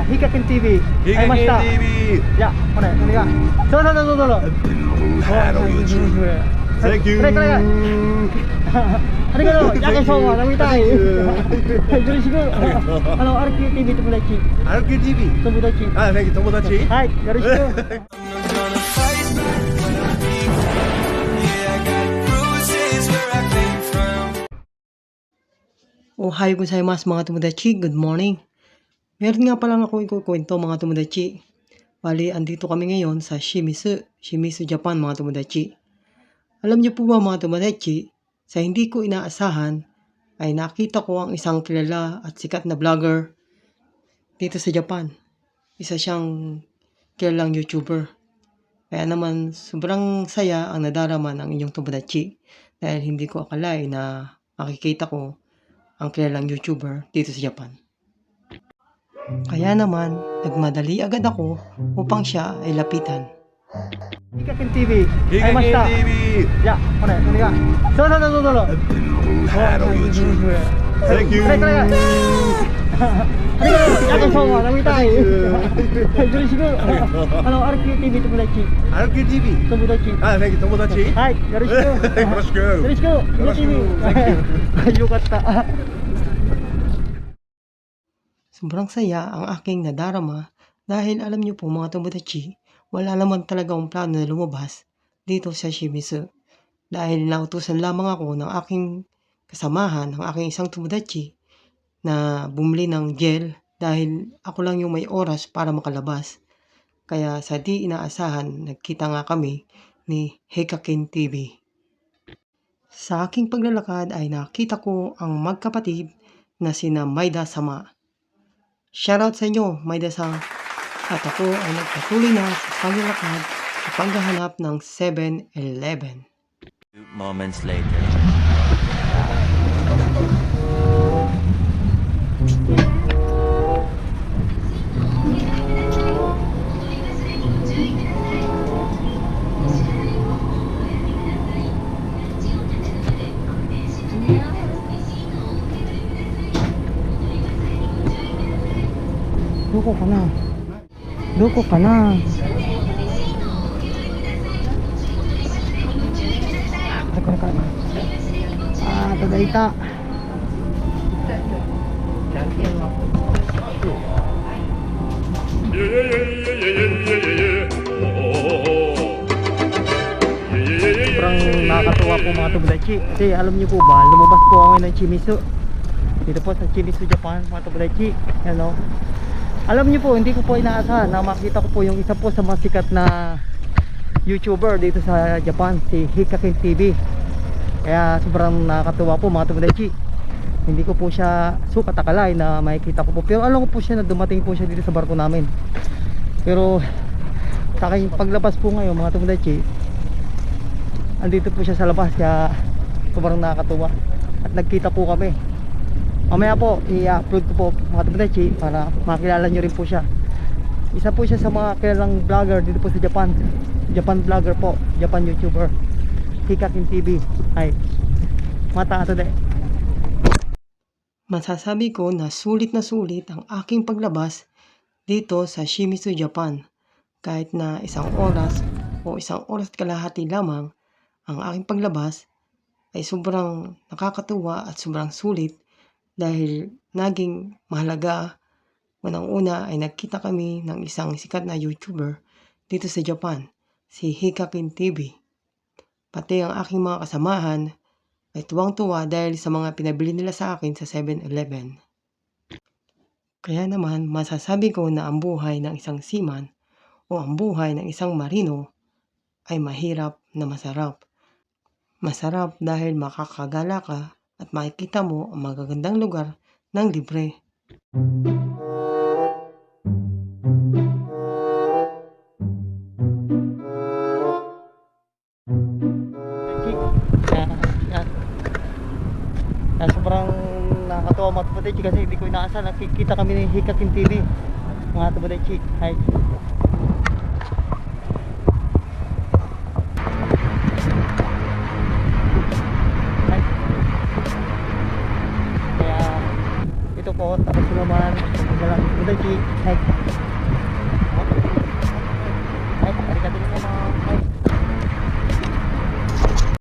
Hikakin TV 会いました。 TV. じゃあ、これ、お願い。そうそうそうそうそう。 Hello YouTube. Thank you. これこれ。ありがとう。やけそうは飲みたい。よろしく。RQTV 友達。 RQTV. 友達。 Ah, thank you, 友達。はい、よろしく。Ohayo gozaimasu mga tomodachi, good morning. Meron nga pala ako ikukwento mga tomodachi. Bali, andito kami ngayon sa Shimizu, Japan mga tomodachi. Alam niyo po ba mga tomodachi, sa hindi ko inaasahan ay nakita ko ang isang kilala at sikat na vlogger dito sa Japan. Isa siyang kilalang YouTuber. Kaya naman sobrang saya ang nadarama ng inyong tomodachi dahil hindi ko akalain na makikita ko ang kilalang YouTuber dito sa Japan. Kaya naman, nagmadali agad ako upang siya ay lapitan. Hikakin TV 会いました。 TV. じゃあ、これ、お願い。そうそうそうそう。 Hello YouTube. Thank you. これこれ。ありがとう。やけそうは飲みたい。よろしく。RQTV 友達。 RQTV. 友達。 Ah, thank you, 友達。はい、よろしく。よろしく。よろしく。よろしく。はい、よかった。Sobrang saya ang aking nadarama dahil alam niyo po mga tomodachi, wala naman talaga akong plano na lumabas dito sa Shimizu. Dahil nautusan lamang ako ng aking kasamahan, ng aking isang tomodachi na bumili ng gel dahil ako lang yung may oras para makalabas. Kaya sa di inaasahan, nagkita nga kami ni Hikakin TV. Sa aking paglalakad ay nakita ko ang magkapatid na sina Maida-sama. Shoutout sa inyo, Maida-san. At ako ay nagpatuloy na sa paglalakad sa paghahanap ng 7-Eleven. Moments later. Doko ka na? Doko ka na? Tagalita. Sobrang nakakatuwa po mga tomodachi. Kasi alam niyo po ba, lumabas po ako ng Shimizu. Dito po sa Shimizu, Japan mga tomodachi. Ano? Alam niyo po, hindi ko po inaasahan na makita ko po yung isa po sa mga sikat na YouTuber dito sa Japan, si Hikakin TV. Kaya sobrang nakakatuwa po mga tomodachi. Hindi ko po siya sukat akalay na makikita ko po. Pero alam ko po siya na dumating po siya dito sa barko namin. Pero sa aking paglabas po ngayon mga tomodachi, andito po siya sa labas. Kaya sobrang nakakatuwa. At nagkita po kami. Mamaya po i-upload ko po mga tomodachi para makilala nyo rin po siya. Isa po siya sa mga kilalang vlogger dito po sa Japan. Japan vlogger po, Japan YouTuber, Hikakin TV. Ay, mata ato de. Masasabi ko na sulit ang aking paglabas dito sa Shimizu, Japan. Kahit na isang oras o isang oras kalahati lamang ang aking paglabas, ay sobrang nakakatuwa at sobrang sulit. Dahil naging mahalaga, unang-una ay nagkita kami ng isang sikat na YouTuber dito sa Japan, si Hikakin TV. Pati ang aking mga kasamahan ay tuwang-tuwa dahil sa mga pinabili nila sa akin sa 7-Eleven. Kaya naman masasabi ko na ang buhay ng isang seaman o ang buhay ng isang marino ay mahirap na masarap. Masarap dahil makakagala ka at makikita mo ang magagandang lugar ng libre. Sobrang nakakatawa mga tomodachi kasi hindi ko inaasahan nakikita kami ng Hikakin TV mga tomodachi. Hi. Kaya ito po, tapos naman Tomodachi. Hai.